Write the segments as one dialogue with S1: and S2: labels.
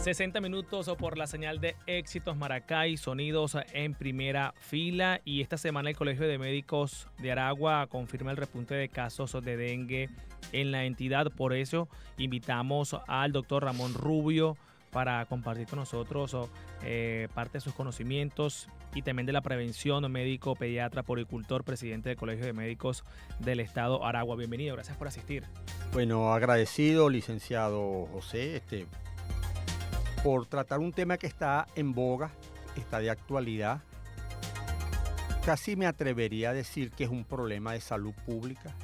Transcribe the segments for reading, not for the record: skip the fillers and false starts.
S1: 60 minutos por la señal de Éxitos Maracay, sonidos en primera fila. Y esta semana el Colegio de Médicos de Aragua confirma el repunte de casos de dengue en la entidad. Por eso invitamos al doctor Ramón Rubio para compartir con nosotros parte de sus conocimientos y también de la prevención, médico, pediatra, poricultor, presidente del Colegio de Médicos del Estado Aragua. Bienvenido, gracias por asistir.
S2: Bueno, agradecido, licenciado José, por tratar un tema que está en boga, está de actualidad. Casi me atrevería a decir que es un problema de salud pública.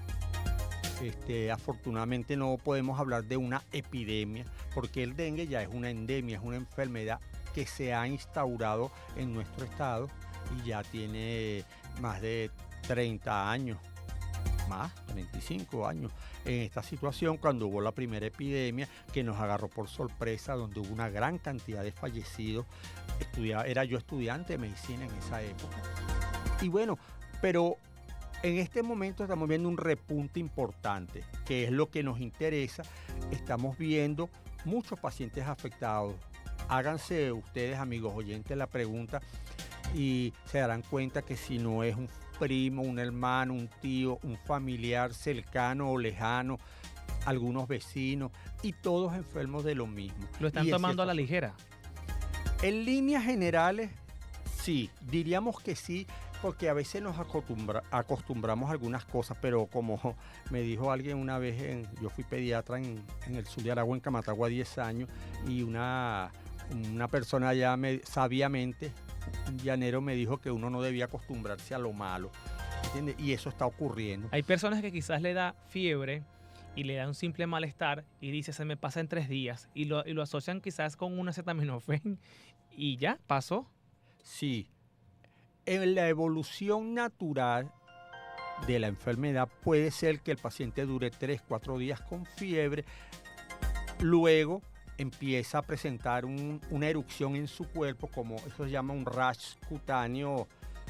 S2: Afortunadamente no podemos hablar de una epidemia, porque el dengue ya es una endemia, es una enfermedad que se ha instaurado en nuestro estado y ya tiene más de 30 años, más 35 años en esta situación, cuando hubo la primera epidemia que nos agarró por sorpresa, donde hubo una gran cantidad de fallecidos. Era yo estudiante de medicina en esa época. Y bueno, pero en este momento estamos viendo un repunte importante, que es lo que nos interesa. Estamos viendo muchos pacientes afectados. Háganse ustedes, amigos oyentes, la pregunta y se darán cuenta que si no es un primo, un hermano, un tío, un familiar cercano o lejano, algunos vecinos, y todos enfermos de lo mismo.
S1: ¿Lo están tomando a la ligera?
S2: En líneas generales, sí, diríamos que sí, porque a veces nos acostumbramos a algunas cosas, pero como me dijo alguien una vez, yo fui pediatra en el sur de Aragua, en Camatagua, 10 años, y una persona allá sabiamente, un llanero, me dijo que uno no debía acostumbrarse a lo malo, ¿entiendes? Y eso está ocurriendo.
S1: Hay personas que quizás le da fiebre y le da un simple malestar y dice, se me pasa en 3 días, y lo asocian quizás con un acetaminofén y ya, pasó.
S2: Sí. En la evolución natural de la enfermedad puede ser que el paciente dure 3-4 días con fiebre, luego empieza a presentar una erupción en su cuerpo, como eso se llama un rash cutáneo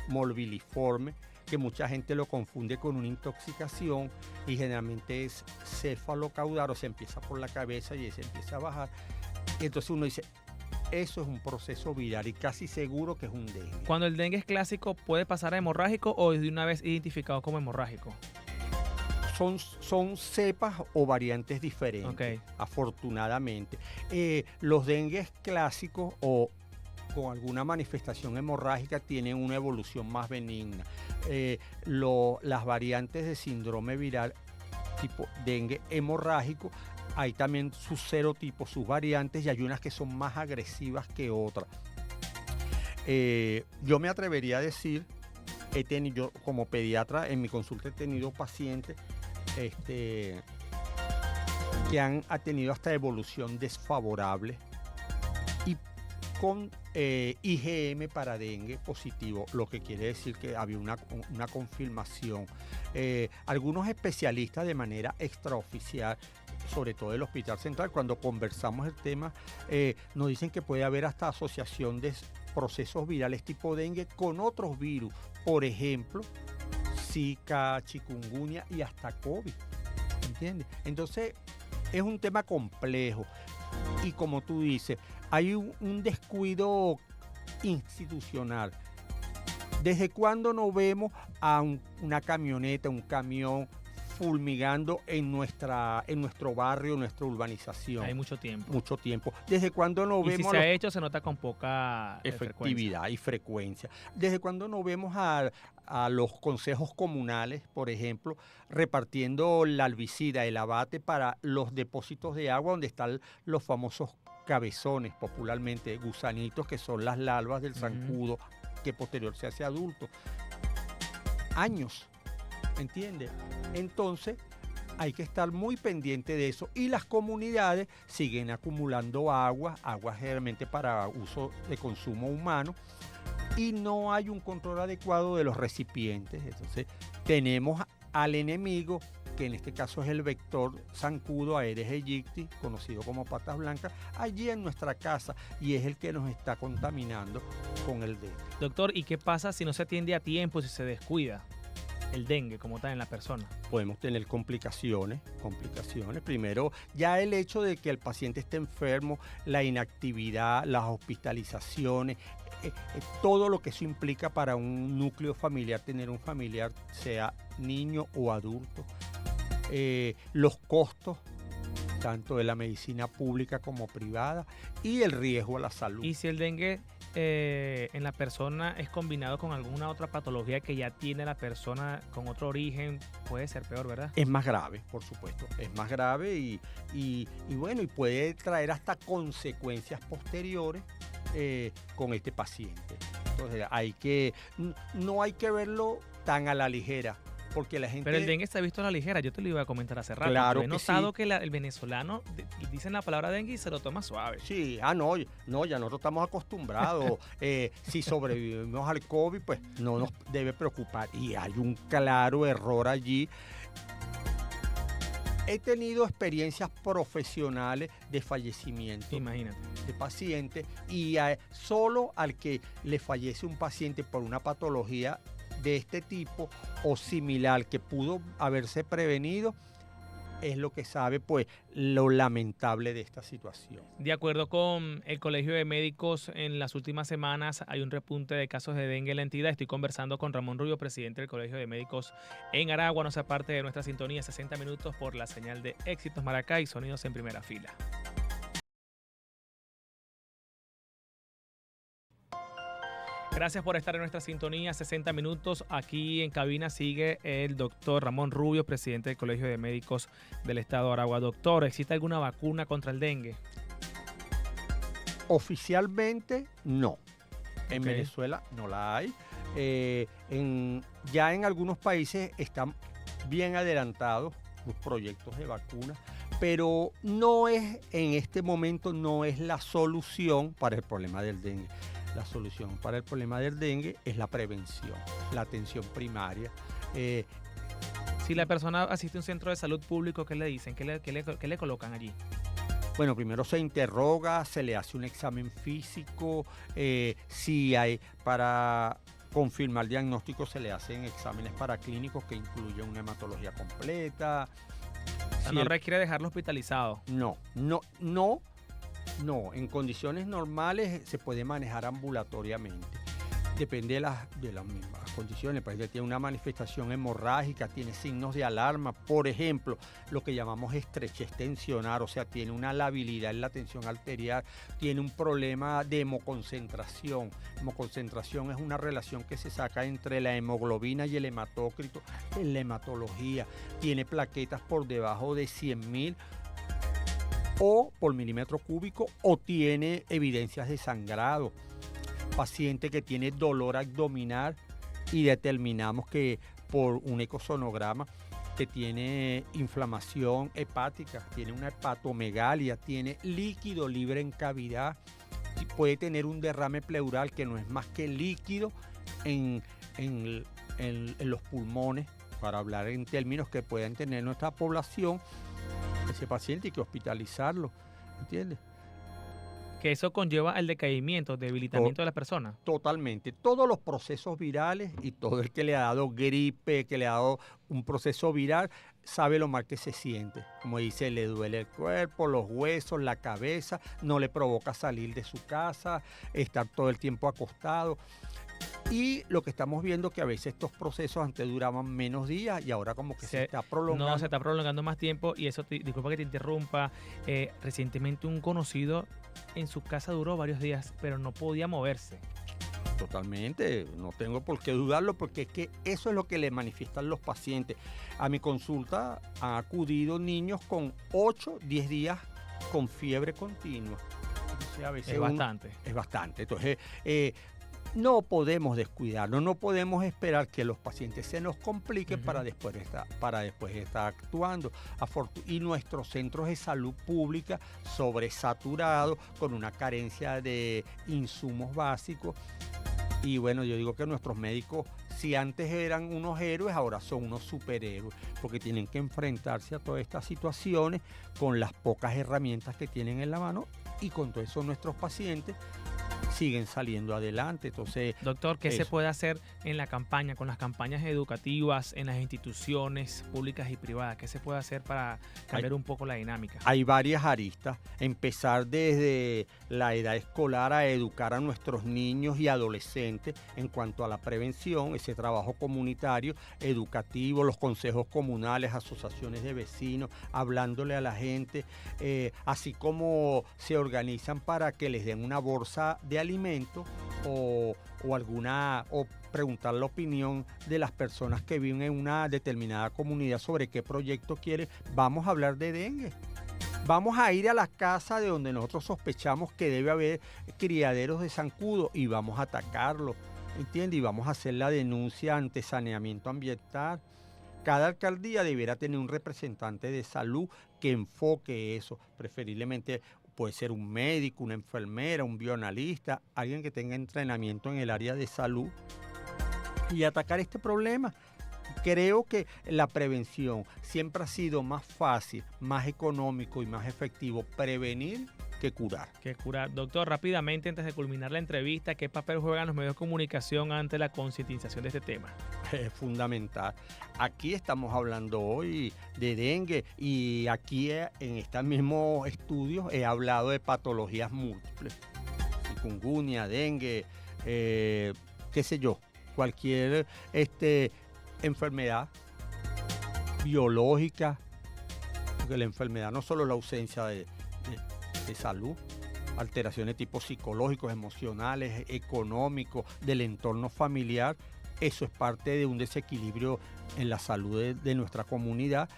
S2: morbiliforme, que mucha gente lo confunde con una intoxicación y generalmente es cefalocaudal, o se empieza por la cabeza y se empieza a bajar. Y entonces uno dice, eso es un proceso viral y casi seguro que es un dengue.
S1: Cuando el dengue es clásico, ¿puede pasar a hemorrágico o de una vez identificado como hemorrágico?
S2: Son cepas o variantes diferentes,
S1: okay,
S2: afortunadamente. Los dengues clásicos o con alguna manifestación hemorrágica tienen una evolución más benigna. Las variantes de síndrome viral tipo dengue hemorrágico, hay también sus serotipos, sus variantes, y hay unas que son más agresivas que otras. Yo me atrevería a decir, yo como pediatra en mi consulta he tenido pacientes que han tenido hasta evolución desfavorable y con IgM para dengue positivo, lo que quiere decir que había una confirmación. Algunos especialistas de manera extraoficial, sobre todo del Hospital Central, cuando conversamos el tema, nos dicen que puede haber hasta asociación de procesos virales tipo dengue con otros virus, por ejemplo, Zika, chikungunya y hasta COVID, ¿entiendes? Entonces, es un tema complejo y como tú dices, hay un descuido institucional. ¿Desde cuándo no vemos a una camioneta, un camión fulmigando en nuestro barrio, en nuestra urbanización?
S1: Hay mucho tiempo.
S2: Mucho tiempo. ¿Desde cuándo no vemos?
S1: Y si se ha hecho, se nota con poca
S2: efectividad y frecuencia. ¿Desde cuándo no vemos a los consejos comunales, por ejemplo, repartiendo la albicida, el abate para los depósitos de agua donde están los famosos cabezones, popularmente gusanitos, que son las larvas del zancudo, que posterior se hace adulto? Años, ¿entiendes? Entonces hay que estar muy pendiente de eso, y las comunidades siguen acumulando agua generalmente para uso de consumo humano, y no hay un control adecuado de los recipientes. Entonces tenemos al enemigo, que en este caso es el vector zancudo Aedes aegypti, conocido como patas blancas, allí en nuestra casa, y es el que nos está contaminando con el dengue.
S1: Doctor, ¿y qué pasa si no se atiende a tiempo, si se descuida? el dengue como tal en la persona?
S2: Podemos tener complicaciones. Primero, ya el hecho de que el paciente esté enfermo, la inactividad, las hospitalizaciones, todo lo que eso implica para un núcleo familiar, tener un familiar, sea niño o adulto, los costos, tanto de la medicina pública como privada, y el riesgo a la salud.
S1: Y si el dengue en la persona es combinado con alguna otra patología que ya tiene la persona con otro origen, puede ser peor, ¿verdad?
S2: Es más grave, por supuesto, es más grave y bueno, y puede traer hasta consecuencias posteriores con este paciente. Entonces no hay que verlo tan a la ligera, porque la gente...
S1: Pero el dengue está visto a la ligera, yo te lo iba a comentar hace rato.
S2: Claro
S1: He
S2: que
S1: notado
S2: sí.
S1: que el venezolano dicen la palabra dengue y se lo toma suave.
S2: Sí, no, ya nosotros estamos acostumbrados. Si sobrevivimos al COVID, pues no nos debe preocupar. Y hay un claro error allí. He tenido experiencias profesionales de fallecimiento
S1: Imagínate.
S2: de pacientes y solo al que le fallece un paciente por una patología de este tipo o similar que pudo haberse prevenido, es lo que sabe pues lo lamentable de esta situación.
S1: De acuerdo con el Colegio de Médicos, en las últimas semanas hay un repunte de casos de dengue en la entidad. Estoy conversando con Ramón Rubio, presidente del Colegio de Médicos en Aragua. No sea parte de nuestra sintonía 60 minutos por la señal de Éxitos Maracay, sonidos en primera fila. Gracias por estar en nuestra sintonía, 60 minutos. Aquí en cabina sigue el doctor Ramón Rubio, presidente del Colegio de Médicos del Estado de Aragua. Doctor, ¿existe alguna vacuna contra el dengue?
S2: Oficialmente no. En
S1: Ok.
S2: Venezuela no la hay. Ya en algunos países están bien adelantados los proyectos de vacunas, pero no es en este momento, no es la solución para el problema del dengue. La solución para el problema del dengue es la prevención, la atención primaria.
S1: Si la persona asiste a un centro de salud público, ¿qué le dicen? ¿Qué le colocan allí?
S2: Bueno, primero se interroga, se le hace un examen físico, si hay para confirmar el diagnóstico se le hacen exámenes paraclínicos que incluyen una hematología completa.
S1: O sea,
S2: Si
S1: no
S2: el-
S1: requiere dejarlo hospitalizado.
S2: No, en condiciones normales se puede manejar ambulatoriamente. Depende de las mismas condiciones. Pues tiene una manifestación hemorrágica, tiene signos de alarma, por ejemplo, lo que llamamos estrechez tensionar, o sea, tiene una labilidad en la tensión arterial, tiene un problema de hemoconcentración. Hemoconcentración es una relación que se saca entre la hemoglobina y el hematócrito en la hematología. Tiene plaquetas por debajo de 100.000 o por milímetro cúbico, o tiene evidencias de sangrado. Paciente que tiene dolor abdominal y determinamos que por un ecosonograma que tiene inflamación hepática, tiene una hepatomegalia, tiene líquido libre en cavidad, y puede tener un derrame pleural que no es más que líquido en los pulmones, para hablar en términos que puedan tener nuestra población. Ese paciente hay que hospitalizarlo, ¿entiendes?
S1: Que eso conlleva el decaimiento, debilitamiento de la persona.
S2: Totalmente. Todos los procesos virales y todo el que le ha dado gripe, que le ha dado un proceso viral, sabe lo mal que se siente. Como dice, le duele el cuerpo, los huesos, la cabeza, no le provoca salir de su casa, estar todo el tiempo acostado. Y lo que estamos viendo que a veces estos procesos antes duraban menos días y ahora como que se está prolongando.
S1: No, se está prolongando más tiempo y eso, disculpa que te interrumpa, recientemente un conocido en su casa duró varios días, pero no podía moverse.
S2: Totalmente, no tengo por qué dudarlo porque es que eso es lo que le manifiestan los pacientes. A mi consulta han acudido niños con 8, 10 días con fiebre continua. Entonces, a veces
S1: Es bastante.
S2: es bastante. Entonces, no podemos descuidarlo, no podemos esperar que los pacientes se nos compliquen para después estar actuando. Y nuestros centros de salud pública sobresaturados, con una carencia de insumos básicos. Y bueno, yo digo que nuestros médicos, si antes eran unos héroes, ahora son unos superhéroes, porque tienen que enfrentarse a todas estas situaciones con las pocas herramientas que tienen en la mano, y con todo eso nuestros pacientes siguen saliendo adelante. Entonces,
S1: Doctor, ¿qué se puede hacer en la campaña, con las campañas educativas, en las instituciones públicas y privadas? ¿Qué se puede hacer para cambiar un poco la dinámica?
S2: Hay varias aristas. Empezar desde la edad escolar a educar a nuestros niños y adolescentes en cuanto a la prevención, ese trabajo comunitario, educativo, los consejos comunales, asociaciones de vecinos, hablándole a la gente, así como se organizan para que les den una bolsa de alimentos o preguntar la opinión de las personas que viven en una determinada comunidad sobre qué proyecto quieren. Vamos a hablar de dengue. Vamos a ir a la casa de donde nosotros sospechamos que debe haber criaderos de zancudo y vamos a atacarlo, ¿entiendes? Y vamos a hacer la denuncia ante saneamiento ambiental. Cada alcaldía deberá tener un representante de salud que enfoque eso, preferiblemente puede ser un médico, una enfermera, un bioanalista, alguien que tenga entrenamiento en el área de salud y atacar este problema. Creo que la prevención siempre ha sido más fácil, más económico y más efectivo prevenir que curar.
S1: Doctor, rápidamente, antes de culminar la entrevista, ¿qué papel juegan los medios de comunicación ante la concientización de este tema?
S2: Es fundamental. Aquí estamos hablando hoy de dengue y aquí en este mismo estudio he hablado de patologías múltiples. Chikungunya, dengue, qué sé yo, cualquier enfermedad biológica, porque la enfermedad no es solo la ausencia de salud, alteraciones tipo psicológicos, emocionales, económicos, del entorno familiar, eso es parte de un desequilibrio en la salud de nuestra comunidad.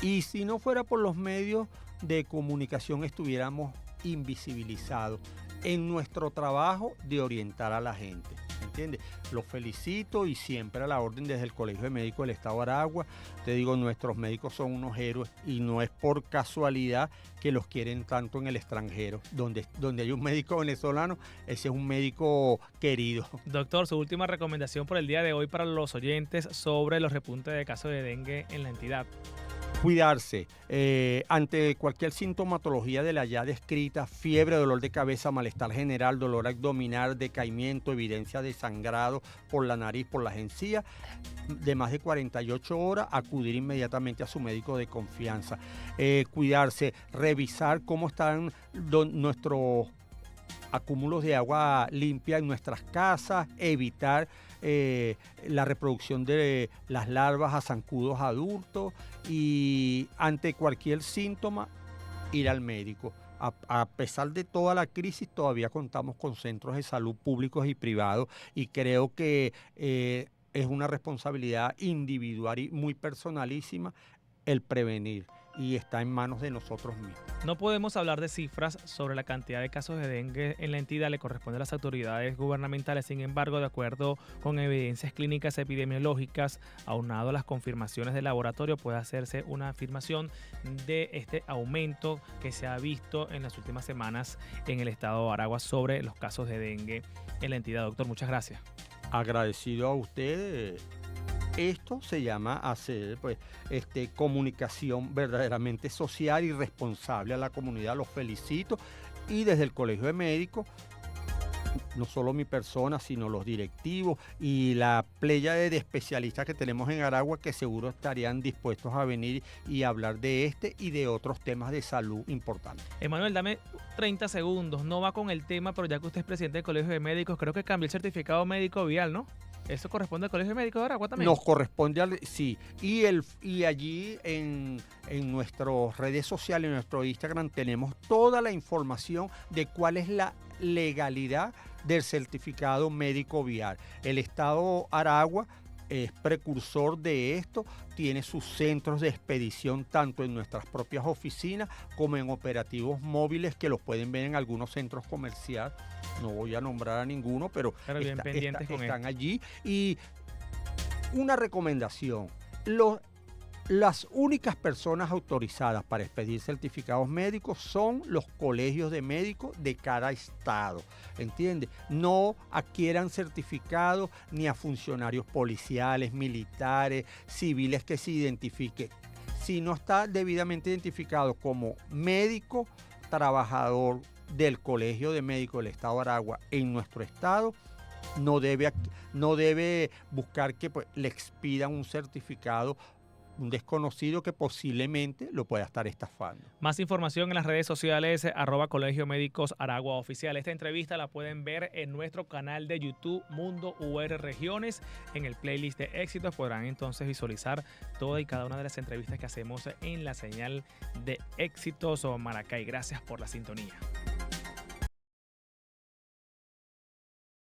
S2: Y si no fuera por los medios de comunicación estuviéramos invisibilizados en nuestro trabajo de orientar a la gente. ¿Entiendes? Los felicito y siempre a la orden desde el Colegio de Médicos del Estado de Aragua. Te digo, nuestros médicos son unos héroes y no es por casualidad que los quieren tanto en el extranjero. Donde hay un médico venezolano, ese es un médico querido.
S1: Doctor, su última recomendación por el día de hoy para los oyentes sobre los repuntes de casos de dengue en la entidad.
S2: Cuidarse ante cualquier sintomatología de la ya descrita, fiebre, dolor de cabeza, malestar general, dolor abdominal, decaimiento, evidencia de sangrado por la nariz, por las encías, de más de 48 horas, acudir inmediatamente a su médico de confianza. Cuidarse, revisar cómo están nuestros acúmulos de agua limpia en nuestras casas, evitar la reproducción de las larvas a zancudos adultos y ante cualquier síntoma ir al médico. A pesar de toda la crisis todavía contamos con centros de salud públicos y privados y creo que es una responsabilidad individual y muy personalísima el prevenir. Y está en manos de nosotros mismos.
S1: No podemos hablar de cifras sobre la cantidad de casos de dengue en la entidad, le corresponde a las autoridades gubernamentales. Sin embargo, de acuerdo con evidencias clínicas epidemiológicas, aunado a las confirmaciones del laboratorio, puede hacerse una afirmación de este aumento que se ha visto en las últimas semanas en el estado de Aragua sobre los casos de dengue en la entidad. Doctor, muchas gracias.
S2: Agradecido a ustedes. Esto se llama hacer comunicación verdaderamente social y responsable a la comunidad. Los felicito y desde el Colegio de Médicos, no solo mi persona, sino los directivos y la playa de especialistas que tenemos en Aragua que seguro estarían dispuestos a venir y hablar de este y de otros temas de salud importantes.
S1: Emanuel, dame 30 segundos. No va con el tema, pero ya que usted es presidente del Colegio de Médicos, creo que cambió el certificado médico vial, ¿no? ¿Eso corresponde al Colegio Médico de Aragua también?
S2: Nos corresponde, sí. Y allí en nuestras redes sociales, en nuestro Instagram, tenemos toda la información de cuál es la legalidad del certificado médico vial. El Estado Aragua es precursor de esto, tiene sus centros de expedición tanto en nuestras propias oficinas como en operativos móviles que los pueden ver en algunos centros comerciales. No voy a nombrar a ninguno, pero están allí. Y una recomendación, las únicas personas autorizadas para expedir certificados médicos son los colegios de médicos de cada estado, ¿entiendes? No adquieran certificados ni a funcionarios policiales, militares, civiles que se identifiquen. Si no está debidamente identificado como médico, trabajador del Colegio de Médicos del Estado de Aragua en nuestro estado no debe buscar que pues, le expidan un certificado un desconocido que posiblemente lo pueda estar estafando.
S1: Más información en las redes sociales @Colegio Médicos Aragua Oficial. Esta entrevista la pueden ver en nuestro canal de YouTube Mundo UR Regiones. En el playlist de éxitos podrán entonces visualizar toda y cada una de las entrevistas que hacemos en la señal de Éxitos o Maracay. Gracias por la sintonía.